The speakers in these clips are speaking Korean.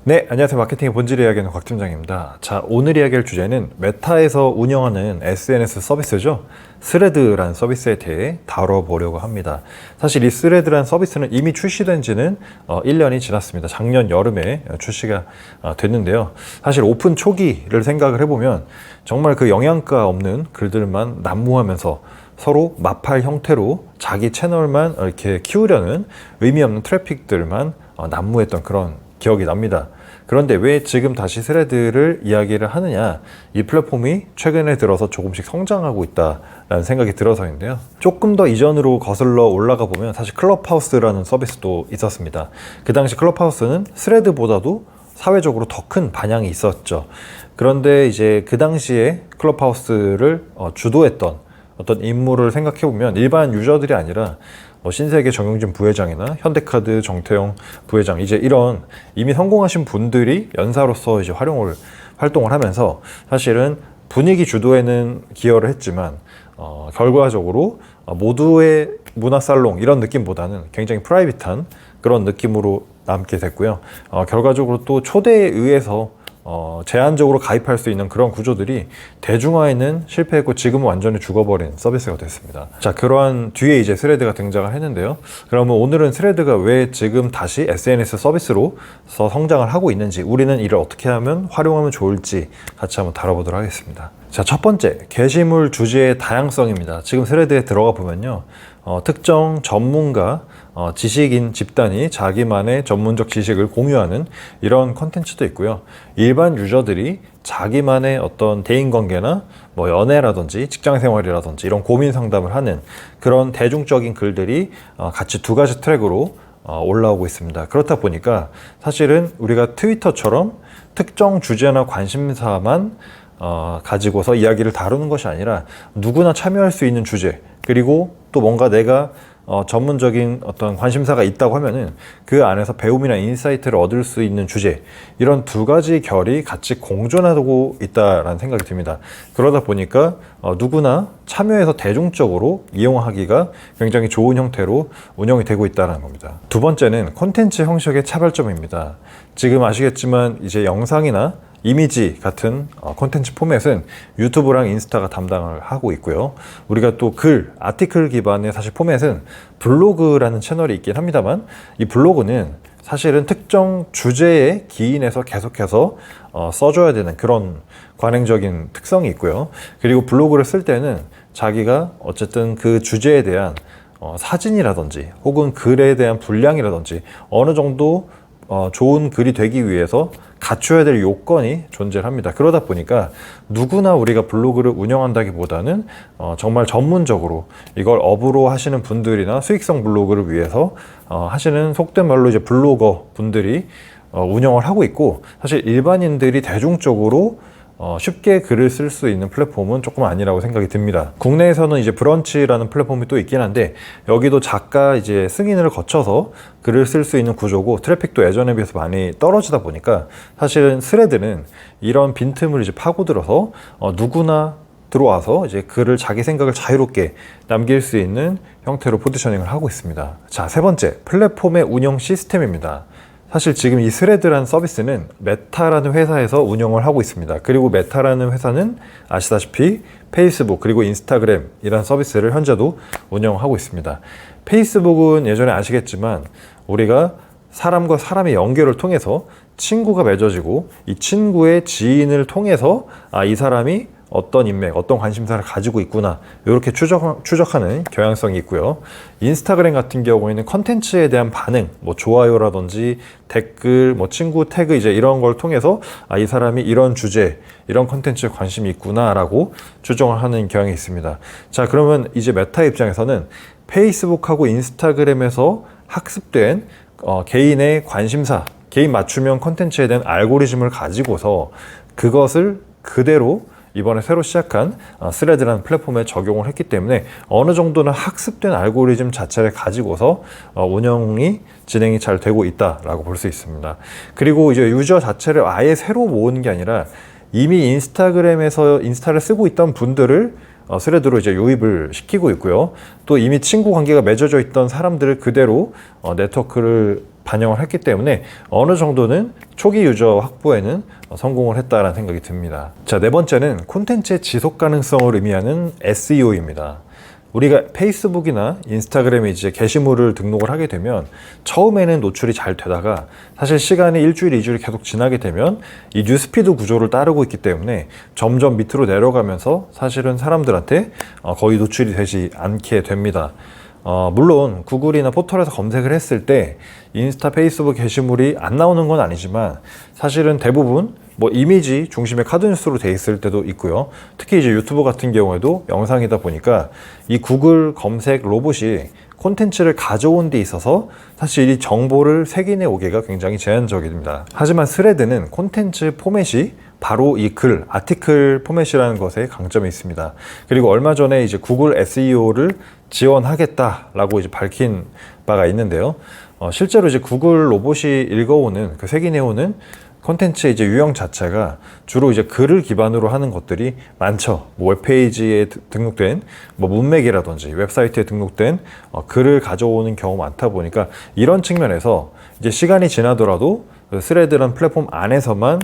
네, 안녕하세요. 마케팅의 본질을 이야기하는 곽 팀장입니다. 자, 오늘 이야기할 주제는 메타에서 운영하는 SNS 서비스죠. 스레드라는 서비스에 대해 다뤄보려고 합니다. 사실 이 스레드라는 서비스는 이미 출시된 지는 1년이 지났습니다. 작년 여름에 출시가 됐는데요. 사실 오픈 초기를 생각을 해보면 정말 그 영양가 없는 글들만 난무하면서 서로 마팔 형태로 자기 채널만 이렇게 키우려는 의미 없는 트래픽들만 난무했던 그런 기억이 납니다. 그런데 왜 지금 다시 스레드를 이야기를 하느냐? 이 플랫폼이 최근에 들어서 조금씩 성장하고 있다라는 생각이 들어서인데요. 조금 더 이전으로 거슬러 올라가 보면 사실 클럽하우스라는 서비스도 있었습니다. 그 당시 클럽하우스는 스레드보다도 사회적으로 더 큰 반향이 있었죠. 그런데 이제 그 당시에 클럽하우스를 주도했던 어떤 인물을 생각해 보면 일반 유저들이 아니라 신세계 정용진 부회장이나 현대카드 정태영 부회장, 이제 이런 이미 성공하신 분들이 연사로서 이제 활동을 하면서 사실은 분위기 주도에는 기여를 했지만 결과적으로 모두의 문화살롱 이런 느낌보다는 굉장히 프라이빗한 그런 느낌으로 남게 됐고요. 결과적으로 또 초대에 의해서 제한적으로 가입할 수 있는 그런 구조들이 대중화에는 실패했고 지금은 완전히 죽어버린 서비스가 됐습니다. 자, 그러한 뒤에 이제 스레드가 등장을 했는데요. 그러면 오늘은 스레드가 왜 지금 다시 SNS 서비스로서 성장을 하고 있는지, 우리는 이를 어떻게 하면 활용하면 좋을지 같이 한번 다뤄보도록 하겠습니다. 자, 첫 번째, 게시물 주제의 다양성입니다. 지금 스레드에 들어가 보면요, 특정 전문가, 지식인 집단이 자기만의 전문적 지식을 공유하는 이런 컨텐츠도 있고요. 일반 유저들이 자기만의 어떤 대인관계나 연애라든지 직장생활이라든지 이런 고민 상담을 하는 그런 대중적인 글들이 같이 두 가지 트랙으로 올라오고 있습니다. 그렇다 보니까 사실은 우리가 트위터처럼 특정 주제나 관심사만 가지고서 이야기를 다루는 것이 아니라 누구나 참여할 수 있는 주제, 그리고 또 뭔가 내가 전문적인 어떤 관심사가 있다고 하면은 그 안에서 배움이나 인사이트를 얻을 수 있는 주제, 이런 두 가지 결이 같이 공존하고 있다라는 생각이 듭니다. 그러다 보니까 누구나 참여해서 대중적으로 이용하기가 굉장히 좋은 형태로 운영이 되고 있다는 겁니다. 두 번째는 콘텐츠 형식의 차별점입니다. 지금 아시겠지만 이제 영상이나 이미지 같은 콘텐츠 포맷은 유튜브랑 인스타가 담당을 하고 있고요. 우리가 또 아티클 기반의 사실 포맷은 블로그라는 채널이 있긴 합니다만, 이 블로그는 사실은 특정 주제에 기인해서 계속해서 써줘야 되는 그런 관행적인 특성이 있고요. 그리고 블로그를 쓸 때는 자기가 어쨌든 그 주제에 대한 사진이라든지 혹은 글에 대한 분량이라든지 어느 정도 좋은 글이 되기 위해서 갖춰야 될 요건이 존재를 합니다. 그러다 보니까 누구나 우리가 블로그를 운영한다기보다는 정말 전문적으로 이걸 업으로 하시는 분들이나 수익성 블로그를 위해서 하시는, 속된 말로 이제 블로거 분들이 운영을 하고 있고, 사실 일반인들이 대중적으로 쉽게 글을 쓸 수 있는 플랫폼은 조금 아니라고 생각이 듭니다. 국내에서는 이제 브런치라는 플랫폼이 또 있긴 한데, 여기도 작가 이제 승인을 거쳐서 글을 쓸 수 있는 구조고, 트래픽도 예전에 비해서 많이 떨어지다 보니까 사실은 스레드는 이런 빈틈을 이제 파고들어서 누구나 들어와서 이제 글을, 자기 생각을 자유롭게 남길 수 있는 형태로 포지셔닝을 하고 있습니다. 자, 세 번째, 플랫폼의 운영 시스템입니다. 사실 지금 이 스레드라는 서비스는 메타라는 회사에서 운영을 하고 있습니다. 그리고 메타라는 회사는 아시다시피 페이스북 그리고 인스타그램이라는 서비스를 현재도 운영하고 있습니다. 페이스북은 예전에 아시겠지만 우리가 사람과 사람의 연결을 통해서 친구가 맺어지고, 이 친구의 지인을 통해서 이 사람이 어떤 인맥, 어떤 관심사를 가지고 있구나, 이렇게 추적하는 경향성이 있고요. 인스타그램 같은 경우에는 컨텐츠에 대한 반응, 좋아요라든지 댓글, 친구 태그, 이제 이런 걸 통해서 이 사람이 이런 주제, 이런 컨텐츠에 관심이 있구나 라고 추정을 하는 경향이 있습니다. 자, 그러면 이제 메타 입장에서는 페이스북하고 인스타그램에서 학습된 개인의 관심사, 개인 맞춤형 컨텐츠에 대한 알고리즘을 가지고서 그것을 그대로 이번에 새로 시작한 스레드라는 플랫폼에 적용을 했기 때문에 어느 정도는 학습된 알고리즘 자체를 가지고서 운영이 진행이 잘 되고 있다라고 볼 수 있습니다. 그리고 이제 유저 자체를 아예 새로 모으는 게 아니라 이미 인스타그램에서 인스타를 쓰고 있던 분들을 스레드로 이제 유입을 시키고 있고요. 또 이미 친구 관계가 맺어져 있던 사람들을 그대로 네트워크를 반영을 했기 때문에 어느 정도는 초기 유저 확보에는 성공을 했다라는 생각이 듭니다. 자, 네 번째는 콘텐츠의 지속 가능성을 의미하는 SEO입니다. 우리가 페이스북이나 인스타그램에 이제 게시물을 등록을 하게 되면 처음에는 노출이 잘 되다가 사실 시간이 일주일, 이주일이 계속 지나게 되면 이 뉴스피드 구조를 따르고 있기 때문에 점점 밑으로 내려가면서 사실은 사람들한테 거의 노출이 되지 않게 됩니다. 물론 구글이나 포털에서 검색을 했을 때 인스타, 페이스북 게시물이 안 나오는 건 아니지만 사실은 대부분 뭐 이미지 중심의 카드뉴스로 돼 있을 때도 있고요. 특히 이제 유튜브 같은 경우에도 영상이다 보니까 이 구글 검색 로봇이 콘텐츠를 가져온 데 있어서 사실 이 정보를 색인해 오기가 굉장히 제한적입니다. 하지만 스레드는 콘텐츠 포맷이 바로 이 글, 아티클 포맷이라는 것에 강점이 있습니다. 그리고 얼마 전에 이제 구글 SEO를 지원하겠다라고 이제 밝힌 바가 있는데요. 실제로 이제 구글 로봇이 읽어오는 그 색인해오는 콘텐츠의 이제 유형 자체가 주로 이제 글을 기반으로 하는 것들이 많죠. 뭐 웹페이지에 등록된 뭐 문맥이라든지 웹사이트에 등록된 글을 가져오는 경우가 많다 보니까 이런 측면에서 이제 시간이 지나더라도 그 스레드라는 플랫폼 안에서만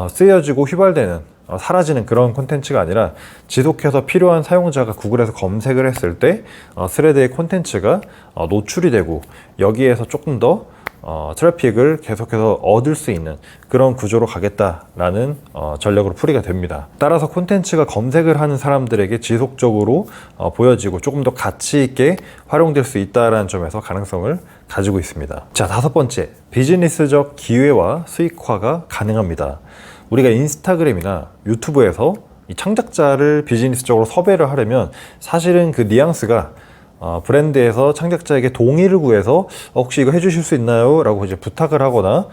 쓰여지고 휘발되는 사라지는 그런 콘텐츠가 아니라 지속해서 필요한 사용자가 구글에서 검색을 했을 때 스레드의 콘텐츠가 노출이 되고 여기에서 조금 더 트래픽을 계속해서 얻을 수 있는 그런 구조로 가겠다라는 전략으로 풀이가 됩니다. 따라서 콘텐츠가 검색을 하는 사람들에게 지속적으로 보여지고 조금 더 가치 있게 활용될 수 있다는 점에서 가능성을 가지고 있습니다. 자, 다섯 번째, 비즈니스적 기회와 수익화가 가능합니다. 우리가 인스타그램이나 유튜브에서 이 창작자를 비즈니스적으로 섭외를 하려면 사실은 그 뉘앙스가 브랜드에서 창작자에게 동의를 구해서 혹시 이거 해주실 수 있나요? 라고 이제 부탁을 하거나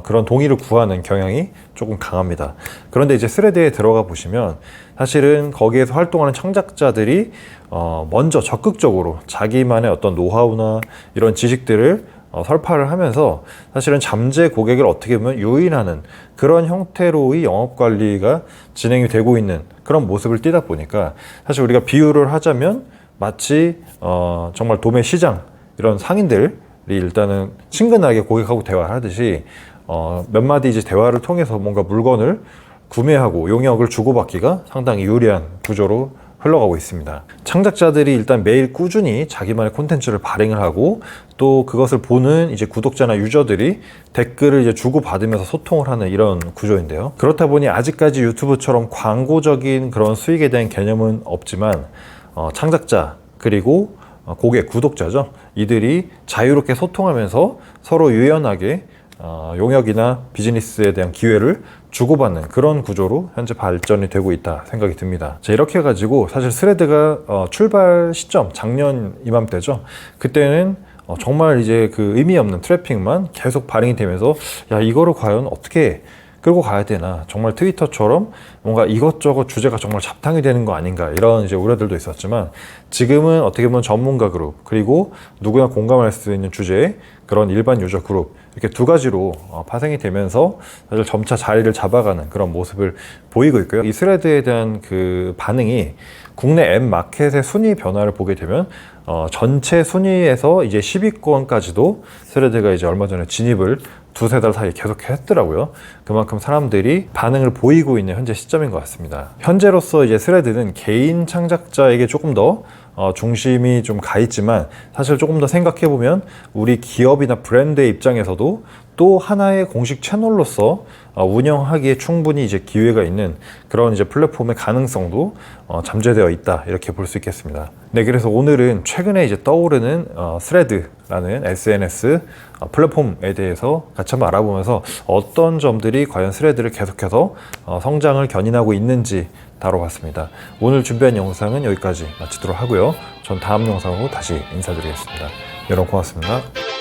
그런 동의를 구하는 경향이 조금 강합니다. 그런데 이제 스레드에 들어가 보시면 사실은 거기에서 활동하는 창작자들이 먼저 적극적으로 자기만의 어떤 노하우나 이런 지식들을 설파를 하면서 사실은 잠재 고객을 어떻게 보면 유인하는 그런 형태로의 영업관리가 진행이 되고 있는 그런 모습을 띠다 보니까 사실 우리가 비유를 하자면 마치 정말 도매 시장 이런 상인들이 일단은 친근하게 고객하고 대화를 하듯이 몇 마디 이제 대화를 통해서 뭔가 물건을 구매하고 용역을 주고받기가 상당히 유리한 구조로 흘러가고 있습니다. 창작자들이 일단 매일 꾸준히 자기만의 콘텐츠를 발행을 하고 또 그것을 보는 이제 구독자나 유저들이 댓글을 이제 주고받으면서 소통을 하는 이런 구조인데요. 그렇다 보니 아직까지 유튜브처럼 광고적인 그런 수익에 대한 개념은 없지만 창작자 그리고 고객, 구독자죠. 이들이 자유롭게 소통하면서 서로 유연하게 용역이나 비즈니스에 대한 기회를 주고받는 그런 구조로 현재 발전이 되고 있다 생각이 듭니다. 자, 이렇게 해가지고 사실 스레드가 출발 시점 작년 이맘때죠. 그때는 정말 이제 그 의미 없는 트래픽만 계속 발행이 되면서 야, 이거를 과연 어떻게 끌고 가야 되나, 정말 트위터처럼 뭔가 이것저것 주제가 정말 잡탕이 되는 거 아닌가, 이런 이제 우려들도 있었지만 지금은 어떻게 보면 전문가 그룹 그리고 누구나 공감할 수 있는 주제의 그런 일반 유저 그룹, 이렇게 두 가지로 파생이 되면서 사실 점차 자리를 잡아가는 그런 모습을 보이고 있고요. 이 스레드에 대한 그 반응이 국내 앱 마켓의 순위 변화를 보게 되면 전체 순위에서 이제 10위권까지도 스레드가 이제 얼마 전에 진입을 두세 달 사이에 계속 했더라고요. 그만큼 사람들이 반응을 보이고 있는 현재 시점인 것 같습니다. 현재로서 이제 스레드는 개인 창작자에게 조금 더 중심이 좀 가 있지만 사실 조금 더 생각해 보면 우리 기업이나 브랜드의 입장에서도 또 하나의 공식 채널로서 운영하기에 충분히 이제 기회가 있는 그런 이제 플랫폼의 가능성도 잠재되어 있다, 이렇게 볼 수 있겠습니다. 네, 그래서 오늘은 최근에 이제 떠오르는 스레드라는 SNS 플랫폼에 대해서 같이 한번 알아보면서 어떤 점들이 과연 스레드를 계속해서 성장을 견인하고 있는지 다뤄봤습니다. 오늘 준비한 영상은 여기까지 마치도록 하고요. 전 다음 영상으로 다시 인사드리겠습니다. 여러분 고맙습니다.